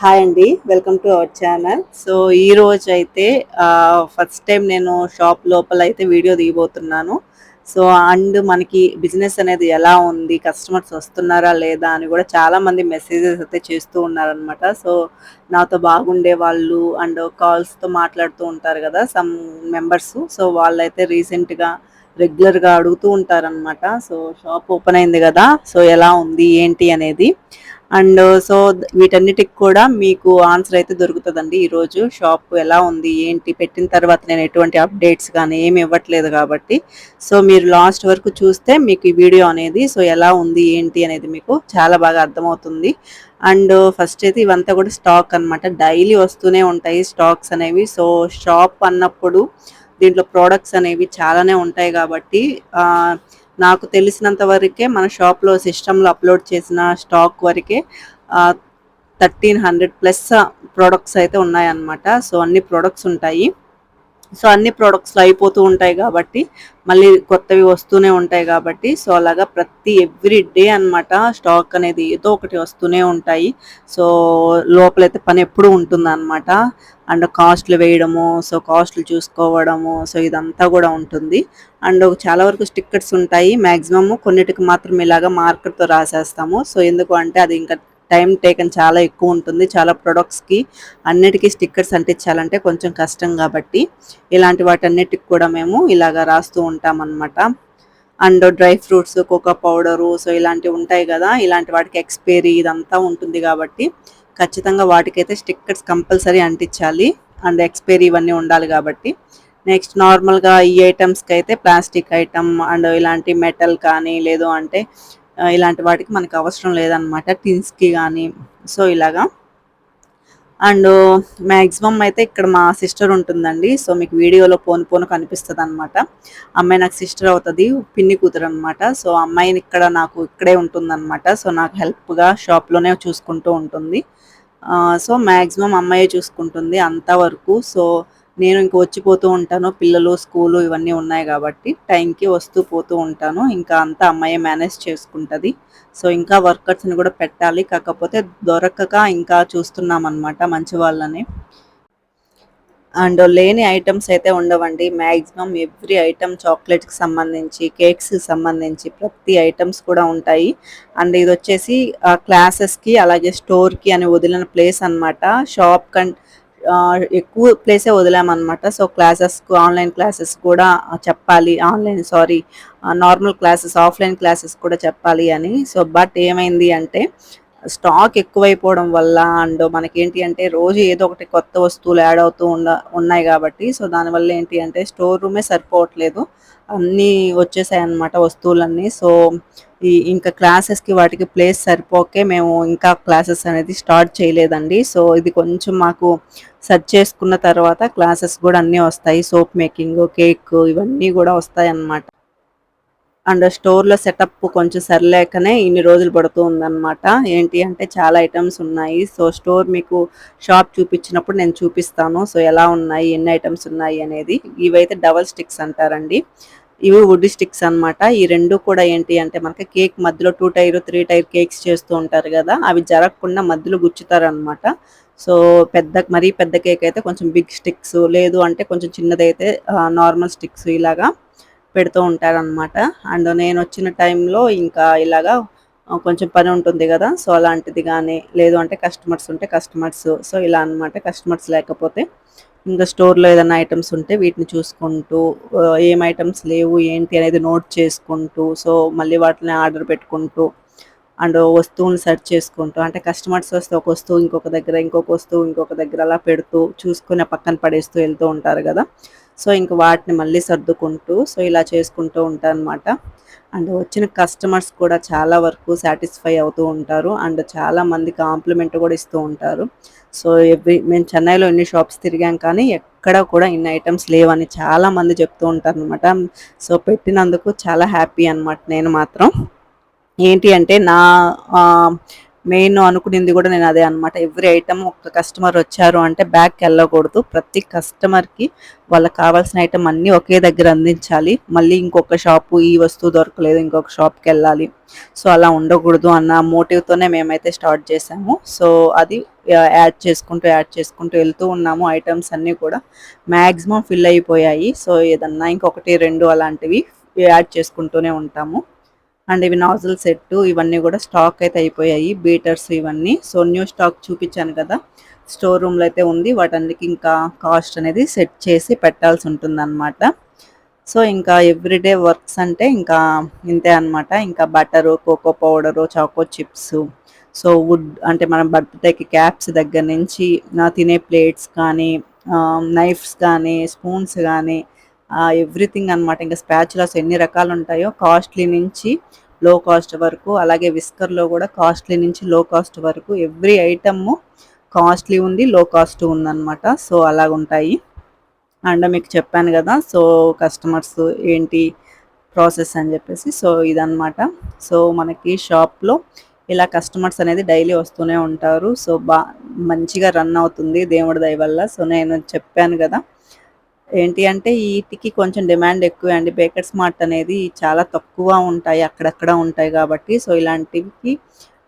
Hi అండి. Welcome to our channel. So, ఈ రోజైతే ఫస్ట్ టైం నేను షాప్ లోపలైతే వీడియో తీయబోతున్నాను. సో, మనకి బిజినెస్ అనేది ఎలా ఉంది? కస్టమర్స్ వస్తున్నారా? లేదా? అని గూడా చాలామంది మెసేజెస్ అయితే చేస్తూ ఉన్నారనమాట. సో, నాతో బాగుండే వాళ్ళు కాల్స్‌తో మాట్లాడుతూ ఉంటారు గదా! Some members. సో, వాళ్ళైతే రీసెంట్‌గా రెగ్యులర్‌గా అడుగుతూ ఉంటారనమాట. సో, షాప్ ఓపెన్ అయింది గదా! సో, ఎలా ఉంది? ఏంటి? అనేది. సో, వీటన్నిటికి కూడా మీకు ఆన్సర్ అయితే దొరుకుతదండి ఈరోజు. షాప్ ఎలా ఉంది? ఏంటి? పెట్టిన తర్వాత నేను ఎటువంటి అప్డేట్స్ గానీ ఏమి ఇవ్వట్లేదు గాబట్టి, సో, మీరు లాస్ట్ వరకు చూస్తే మీకు ఈ వీడియో అనేది ఎలా ఉంది? ఏంటి? అనేది మీకు చాలా బాగా అర్థమవుతుంది. ఫస్ట్ అయితే ఇవంతా కూడా స్టాక్ అనమాట. డైలీ వస్తూనే ఉంటాయి స్టాక్స్ అనేవి. సో, షాప్ అన్నప్పుడు దీంట్లో ప్రొడక్ట్స్ అనేవి చాలానే ఉంటాయి గాబట్టి ఆహ్ నాకు తెలిసినంత వరకే మన షాప్‌లో సిస్టమ్‌లో అప్‌లోడ్ చేసిన స్టాక్ వరకే 1300 ప్లస్ ప్రొడక్ట్స్ అయితే ఉన్నాయన్నమాట. సో, అన్ని ప్రొడక్ట్స్ ఉంటాయి. సో, అన్ని ప్రొడక్ట్స్‌లో అయిపోతూ ఉంటాయి గాబట్టి, మళ్ళీ కొత్తవి వస్తూనే ఉంటాయి గాబట్టి, సో, అలాగా ఎవ్రీ డే అనమాట స్టాక్ అనేది ఏదో ఒకటి వస్తూనే ఉంటాయి. సో, లోపలైతే పనెప్పుడూ ఉంటుందనమాట. కాస్ట్‌లు వేయడము, సో, కాస్ట్‌లు చూసుకోవడము, సో, ఇదంతా గూడా ఉంటుంది. చాలా వరకు స్టిక్కర్స్ ఉంటాయి. మాక్సిమము కొన్నిటికి మాత్రం ఇలాగా మార్కర్‌తో రాసేస్తాము. సో, ఎందుకు అంటే అది ఇంకా టైమ్ టేకన్ చాలా ఎక్కువుంటుంది. చాలా ప్రొడక్ట్స్‌కి అన్నిటికి స్టిక్కర్స్ అంటించాలంటే కొంచెం కష్టం గాబట్టి, ఇలాంటి వాటన్నిటికి కూడా మేము ఇలాగ రాస్తూ ఉంటామనమాట. Dry fruits, cocoa powder, so, ఇలాంటివి ఉంటాయి గదా! ఇలాంటి వాటికి ఎక్స్‌పైరీ ఇదంతా ఉంటుంది గాబట్టి, ఖచ్చితంగా వాటికైతే స్టిక్కర్స్ కంపల్సరీ అంటించాలి. ఎక్స్‌పైరీ ఇవన్నీ ఉండాలి గాబట్టి. నెక్స్ట్ నార్మల్‌గా ఈ ఐటెమ్స్‌కైతే ప్లాస్టిక్ ఐటెమ్ ఇలాంటి మెటల్ కానీ, లేదు అంటే ఇలాంటి వాటికి మనకు అవసరం లేదనమాట. టిన్స్‌కి గానీ, సో, ఇలాగా. అండ్ మాక్సిమం అయితే ఇక్కడ మా సిస్టర్ ఉంటుందండి. సో, మీకు వీడియోలో పోను పోను కనిపిస్తదనమాట. అమ్మాయి నాకు సిస్టర్ అవుతది. పిన్ని కూతురనమాట. సో, అమ్మాయిని నాకు ఇక్కడే ఉంటుందనమాట. సో, నాకు హెల్ప్‌గా షాప్‌లోనే చూసుకుంటూ ఉంటుంది. సో, మాక్సిమం అమ్మాయే చూసుకుంటుంది అంతా వరకు. సో, నేను ఇంక వచ్చిపోతూ ఉంటాను. పిల్లలు, స్కూలు ఇవన్నీ ఉన్నాయి గాబట్టి టైంకి వస్తూ పోతూ ఉంటాను. ఇంకా అంతా అమ్మాయే మేనేజ్ చేసుకుంటది. సో, ఇంకా వర్కర్స్‌ని గూడా పెట్టాలి. కాకపోతే దొరకక ఇంకా చూస్తున్నామనమాట మంచి వాళ్ళని. లేని ఐటెమ్స్ అయితే ఉండవండి. మాక్సిమం ఎవ్రీ ఐటెమ్ చాక్లెట్స్‌కి సంబంధించి, కేక్స్‌కి సంబంధించి ప్రతి ఐటెమ్స్ కూడా ఉంటాయి. ఇదొచ్చేసి క్లాసెస్‌కి అలాగే స్టోర్‌కి అని వదిలిన ప్లేస్ అనమాట. షాప్ ఎక్కువ ప్లేసే వదిలామనమాట. సో, ఆన్‌లైన్ క్లాసెస్ కూడా చెప్పాలి. నార్మల్ క్లాసెస్, ఆఫ్‌లైన్ క్లాసెస్ కూడా చెప్పాలి అని. సో, బట్ ఏమైంది అంటే స్టాక్ ఎక్కువైపోవడం వల్ల మనకేంటి అంటే రోజు ఏదో ఒకటి కొత్త వస్తువులు యాడ్ అవుతూ ఉన్నాయి గాబట్టి, సో, దానివల్ల ఏంటి అంటే స్టోర్ రూమే సరిపోవట్లేదు. అన్నీ వచ్చేసాయన్నమాట వస్తువులన్నీ. సో, ఇంకా క్లాసెస్‌కి వాటికి ప్లేస్ సరిపోకే మేము ఇంకా క్లాసెస్ అనేది స్టార్ట్ చేయలేదండి. సో, ఇది కొంచెం మాకు సెర్చ్ చేసుకున్న తర్వాత క్లాసెస్ గూడా అన్నీ వస్తాయి. సోప్ మేకింగు, కేకు ఇవన్నీ గూడా వస్తాయన్నమాట. స్టోర్‌లో సెటప్ కొంచెం సరిలేకనే ఇన్ని రోజులు పడుతూ ఉందనమాట. ఏంటి అంటే చాలా ఐటెమ్స్ ఉన్నాయి. సో, మీకు షాప్ చూపించినప్పుడు నేను చూపిస్తాను. సో, ఎలా ఉన్నాయి, ఎన్ని ఐటెమ్స్ ఉన్నాయి అనేది. ఇవైతే డబల్ స్టిక్స్ అంటారండి. ఇవి వుడ్ స్టిక్స్ అనమాట. ఈ 2 కూడా ఏంటి అంటే మనకి కేక్ మధ్యలో 2 టైర్, 3 టైర్ కేక్స్ చేస్తూ ఉంటారు గదా! అవి జరగకుండా మధ్యలో గుచ్చుతారనమాట. సో, మరీ పెద్ద కేక్ అయితే కొంచెం బిగ్ స్టిక్స్, లేదు అంటే కొంచెం చిన్నదైతే నార్మల్ స్టిక్స్ ఇలాగా పెడుతూ ఉంటారనమాట. నేనొచ్చిన టైంలో ఇంకా ఇలాగా కొంచెం పని ఉంటుంది గదా! సో, అలాంటిది గానీ, లేదు అంటే కస్టమర్స్ ఉంటే కస్టమర్స్. సో, ఇలా అనమాట. కస్టమర్స్ లేకపోతే ఇంకా స్టోర్‌లో ఏదైనా ఐటెమ్స్ ఉంటే వీటిని చూసుకుంటూ ఏం ఐటెమ్స్ లేవు, ఏంటి అనేది నోట్ చేసుకుంటూ, సో, మళ్ళీ వాటిని ఆర్డర్ పెట్టుకుంటూ వస్తువుని సెర్చ్ చేసుకుంటూ అంటే కస్టమర్స్ వస్తే ఒక వస్తువు ఇంకొక దగ్గర, ఇంకొక వస్తువు ఇంకొక దగ్గర అలా పెడుతూ, చూసుకొని పక్కన పడేస్తూ వెళ్తూ ఉంటారు గదా! సో, ఇంక వాటిని మళ్ళీ సర్దుకుంటూ, సో, ఇలా చేసుకుంటూ ఉంటానన్నమాట. వచ్చిన కస్టమర్స్ కూడా చాలా వరకు సాటిస్ఫై అవుతూ ఉంటారు. చాలామంది కాంప్లిమెంట్ కూడా ఇస్తూ ఉంటారు. సో, మేము చెన్నైలో ఎన్ని షాప్స్ తిరిగాం కానీ ఎక్కడ కూడా ఇన్ని ఐటెమ్స్ లేవని చాలామంది చెప్తూ ఉంటారనమాట. సో, పెట్టినందుకు చాలా హ్యాపీ అనమాట నేను మాత్రం. ఏంటి అంటే ఆహ్, మెయిన్ అనుకునింది కూడా నేను అదే అనమాట. ఎవ్రీ ఐటమ్ ఒక కస్టమర్ వచ్చారు అంటే బ్యాగ్కి వెళ్ళకూడదు. ప్రతి కస్టమర్కి వాళ్ళకి కావాల్సిన ఐటమ్ అన్నీ ఒకే దగ్గర అందించాలి. మళ్ళీ ఇంకొక షాపు ఈ వస్తువు దొరకలేదు ఇంకొక షాప్కి వెళ్ళాలి, సో అలా ఉండకూడదు అన్న మోటివ్తోనే మేమైతే స్టార్ట్ చేసాము. సో అది యాడ్ చేసుకుంటూ వెళ్తూ ఉన్నాము. ఐటమ్స్ అన్నీ కూడా మ్యాక్సిమం ఫిల్ అయిపోయాయి. సో ఏదన్నా ఇంకొకటి రెండు అలాంటివి యాడ్ చేసుకుంటూనే ఉంటాము. అండ్ ఇవి నాజిల్ సెట్ ఇవన్నీ కూడా స్టాక్ అయితే అయిపోయాయి, బీటర్స్ ఇవన్నీ. సో న్యూ స్టాక్ చూపించాను కదా, స్టోర్ రూమ్లో అయితే ఉంది. వాటన్నిటికి ఇంకా కాస్ట్ అనేది సెట్ చేసి పెట్టాల్సి ఉంటుందన్నమాట. సో ఇంకా ఎవ్రీడే వర్క్స్ అంటే ఇంకా ఇంతే అనమాట. ఇంకా butter, cocoa powder, choco chips, so వుడ్ అంటే మనం బర్త్డేకి క్యాప్స్ దగ్గర నుంచి తినే ప్లేట్స్ కానీ, నైఫ్స్ కానీ, స్పూన్స్ కానీ, ఎవ్రీథింగ్ అనమాట. ఇంకా స్పాచులాస్ ఎన్ని రకాలు ఉంటాయో కాస్ట్లీ నుంచి లో కాస్ట్ వరకు, అలాగే విస్కర్లో కూడా కాస్ట్లీ నుంచి లో కాస్ట్ వరకు ఎవ్రీ ఐటమ్ కాస్ట్లీ ఉంది, లో కాస్ట్ ఉందన్నమాట. సో అలాగుంటాయి. అండ్ మీకు చెప్పాను కదా, సో కస్టమర్స్ ఏంటి ప్రాసెస్ అని చెప్పేసి, సో ఇదన్నమాట. సో మనకి షాప్లో ఇలా కస్టమర్స్ అనేది డైలీ వస్తూనే ఉంటారు. సో మంచిగా రన్ అవుతుంది దేవుడి దయ వల్ల. సో నేను చెప్పాను కదా, ఏంటి అంటే వీటికి కొంచెం డిమాండ్ ఎక్కువే అండి. బేకర్స్ మార్ట్ అనేది చాలా తక్కువ ఉంటాయి, అక్కడక్కడ ఉంటాయి కాబట్టి. సో ఇలాంటివి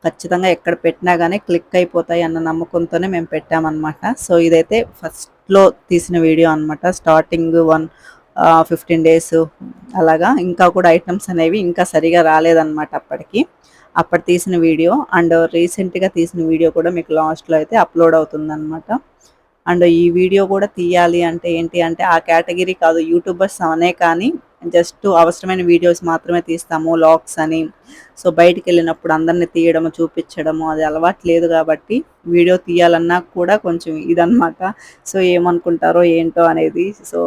ఖచ్చితంగా ఎక్కడ పెట్టినా కానీ క్లిక్ అయిపోతాయి అన్న నమ్మకంతోనే మేము పెట్టామన్నమాట. సో ఇదైతే ఫస్ట్లో తీసిన వీడియో అనమాట. స్టార్టింగ్ 15 డేస్ అలాగా. ఇంకా కూడా ఐటమ్స్ అనేవి ఇంకా సరిగా రాలేదన్నమాట అప్పటి తీసిన వీడియో. అండ్ రీసెంట్గా తీసిన వీడియో కూడా మీకు లాస్ట్లో అయితే అప్లోడ్ అవుతుందన్నమాట. అండ్ ఈ వీడియో కూడా తీయాలి అంటే ఏంటి అంటే ఆ కేటగిరీ కాదు, యూట్యూబర్స్ అనే కానీ జస్ట్ అవసరమైన వీడియోస్ మాత్రమే తీస్తాము, లాగ్స్ అని. సో బయటికి వెళ్ళినప్పుడు అందరిని తీయడము, చూపించడము అది అలవాటు లేదు కాబట్టి వీడియో తీయాలన్నా కూడా కొంచెం ఇదన్నమాట. సో ఏమనుకుంటారో ఏంటో అనేది. సో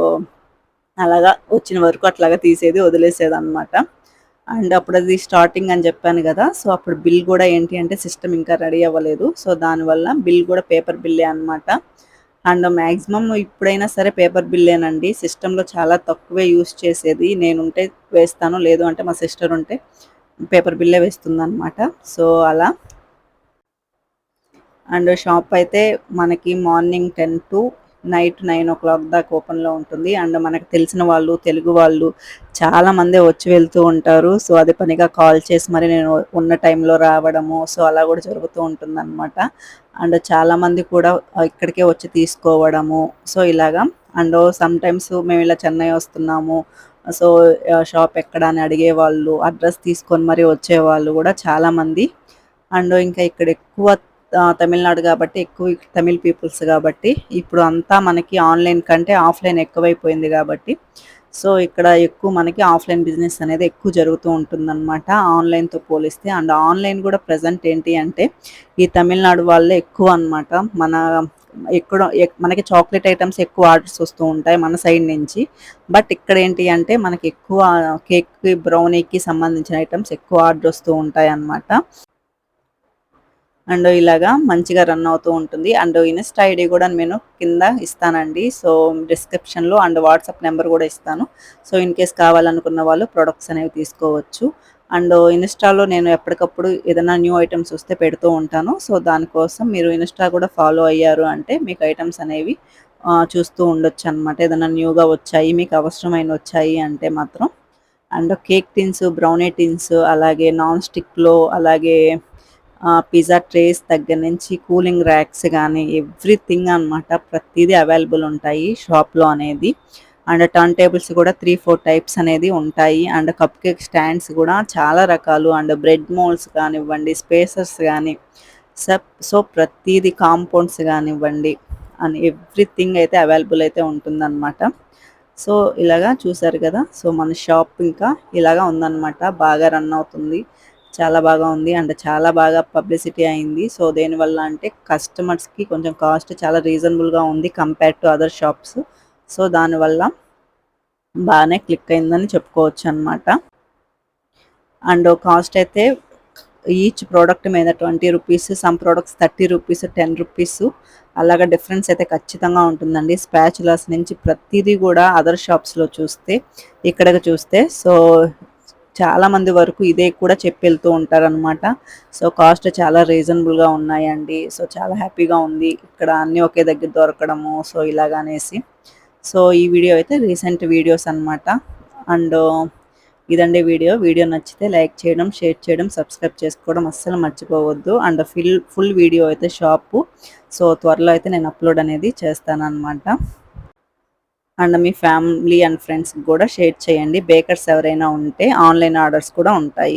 అలాగా వచ్చిన వరకు అట్లాగా తీసేది, వదిలేసేది అనమాట. అండ్ అప్పుడు అది స్టార్టింగ్ అని చెప్పాను కదా, సో అప్పుడు బిల్ కూడా ఏంటి అంటే సిస్టమ్ ఇంకా రెడీ అవ్వలేదు. సో దానివల్ల బిల్ కూడా పేపర్ బిల్లే అనమాట. అండ్ మ్యాక్సిమం ఇప్పుడైనా సరే పేపర్ బిల్లేనండి. సిస్టంలో చాలా తక్కువే యూస్ చేసేది. నేనుంటే వేస్తాను, లేదు అంటే మా సిస్టర్ ఉంటే పేపర్ బిల్లే వేస్తుందన్నమాట. సో అలా. అండ్ షాప్ అయితే మనకి మార్నింగ్ 10 to నైట్ 9 o'clock దాకా ఓపెన్లో ఉంటుంది. అండ్ మనకు తెలిసిన వాళ్ళు, తెలుగు వాళ్ళు చాలామందే వచ్చి వెళ్తూ ఉంటారు. సో అదే పనిగా కాల్ చేసి మరి నేను ఉన్న టైంలో రావడము, సో అలా కూడా జరుగుతూ ఉంటుందన్నమాట. అండ్ చాలామంది కూడా ఇక్కడికే వచ్చి తీసుకోవడము, సో ఇలాగా. అండ్ సమ్ టైమ్స్ మేము ఇలా చెన్నై వస్తున్నాము, సో షాప్ ఎక్కడ అని అడిగేవాళ్ళు, అడ్రస్ తీసుకొని మరి వచ్చేవాళ్ళు కూడా చాలామంది. అండ్ ఇంకా ఇక్కడ ఎక్కువ తమిళనాడు కాబట్టి, ఎక్కువ తమిళ్ పీపుల్స్ కాబట్టి ఇప్పుడు అంతా మనకి ఆన్లైన్ కంటే ఆఫ్లైన్ ఎక్కువైపోయింది కాబట్టి, సో ఇక్కడ ఎక్కువ మనకి ఆఫ్లైన్ బిజినెస్ అనేది ఎక్కువ జరుగుతూ ఉంటుందన్నమాట ఆన్లైన్తో పోలిస్తే. అండ్ ఆన్లైన్ కూడా ప్రజెంట్ ఏంటి అంటే ఈ తమిళనాడు వాళ్ళే ఎక్కువ అనమాట. ఎక్కడ మనకి చాక్లెట్ ఐటమ్స్ ఎక్కువ ఆర్డర్స్ వస్తూ ఉంటాయి మన సైడ్ నుంచి. బట్ ఇక్కడ ఏంటి అంటే మనకి ఎక్కువ కేక్, బ్రౌనీకి సంబంధించిన ఐటమ్స్ ఎక్కువ ఆర్డర్ వస్తూ ఉంటాయి అన్నమాట. అండ్ ఇలాగా మంచిగా రన్ అవుతూ ఉంటుంది. అండ్ ఇన్స్టా ఐడి కూడా నేను కింద ఇస్తానండి, సో డిస్క్రిప్షన్లో. అండ్ వాట్సాప్ నెంబర్ కూడా ఇస్తాను. సో ఇన్ కేస్ కావాలనుకున్న వాళ్ళు ప్రొడక్ట్స్ అనేవి తీసుకోవచ్చు. అండ్ ఇన్స్టాలో నేను ఎప్పటికప్పుడు ఏదైనా న్యూ ఐటమ్స్ వస్తే పెడుతూ ఉంటాను. సో దానికోసం మీరు ఇన్స్టా కూడా ఫాలో అయ్యారు అంటే మీకు ఐటమ్స్ అనేవి చూస్తూ ఉండొచ్చు అనమాట. ఏదైనా న్యూగా వచ్చాయి, మీకు అవసరమైన వచ్చాయి అంటే మాత్రం. And cake tins, brownie tins, అలాగే నాన్ స్టిక్లో, అలాగే పిజ్జా ట్రేస్ దగ్గర నుంచి కూలింగ్ ర్యాక్స్ కానీ ఎవ్రీథింగ్ అనమాట. ప్రతిదీ అవైలబుల్ ఉంటాయి షాప్లో అనేది. అండ్ టర్న్ టేబుల్స్ కూడా 3-4 టైప్స్ అనేది ఉంటాయి. అండ్ కప్ కేక్ స్టాండ్స్ కూడా చాలా రకాలు. అండ్ బ్రెడ్ మోల్డ్స్ కానివ్వండి, స్పేసర్స్ కానీ, సో ప్రతిదీ కాంపౌండ్స్ కానివ్వండి, అండ్ ఎవ్రీథింగ్ అయితే అవైలబుల్ అయితే ఉంటుందన్నమాట. సో ఇలాగా చూసారు కదా, సో మన షాప్ ఇంకా ఇలాగా ఉందన్నమాట. బాగా రన్ అవుతుంది, చాలా బాగా ఉంది. అండ్ చాలా బాగా పబ్లిసిటీ అయింది. సో దేనివల్ల అంటే కస్టమర్స్కి కొంచెం కాస్ట్ చాలా రీజనబుల్గా ఉంది compare to other shops. So దానివల్ల బాగానే క్లిక్ అయిందని చెప్పుకోవచ్చు అనమాట. అండ్ కాస్ట్ అయితే ఈచ్ ప్రోడక్ట్ మీద 20 rupees, some products 30 rupees, 10 rupees అలాగా డిఫరెన్స్ అయితే ఖచ్చితంగా ఉంటుందండి. స్పాచులాస్ నుంచి ప్రతిదీ కూడా అదర్ షాప్స్లో చూస్తే, ఇక్కడ చూస్తే సో చాలా మంది వరకు ఇదే కూడా చెప్పి వెళ్తూ ఉంటారనమాట. సో కాస్ట్ చాలా రీజనబుల్‌గా ఉన్నాయండి. సో చాలా హ్యాపీగా ఉంది. ఇక్కడ అన్నీ ఒకే దగ్గర దొరకడము. సో ఇలాగనేసి. సో ఈ వీడియో అయితే రీసెంట్ వీడియోస్ అనమాట. అండ్ ఇదండి వీడియో. వీడియో నచ్చితే లైక్ చేయడం, షేర్ చేయడం, సబ్స్క్రైబ్ చేసుకోవడం అస్సలు మర్చిపోవద్దు. అండ్ ఫుల్ వీడియో అయితే షాపు. సో త్వరలో అయితే నేను అప్లోడ్ అనేది చేస్తాననమాట. అండ్ మీ ఫ్యామిలీ అండ్ ఫ్రెండ్స్‌కి కూడా షేర్ చేయండి. బేకర్స్ ఎవరైనా ఉంటే ఆన్‌లైన్ ఆర్డర్స్ కూడా ఉంటాయి.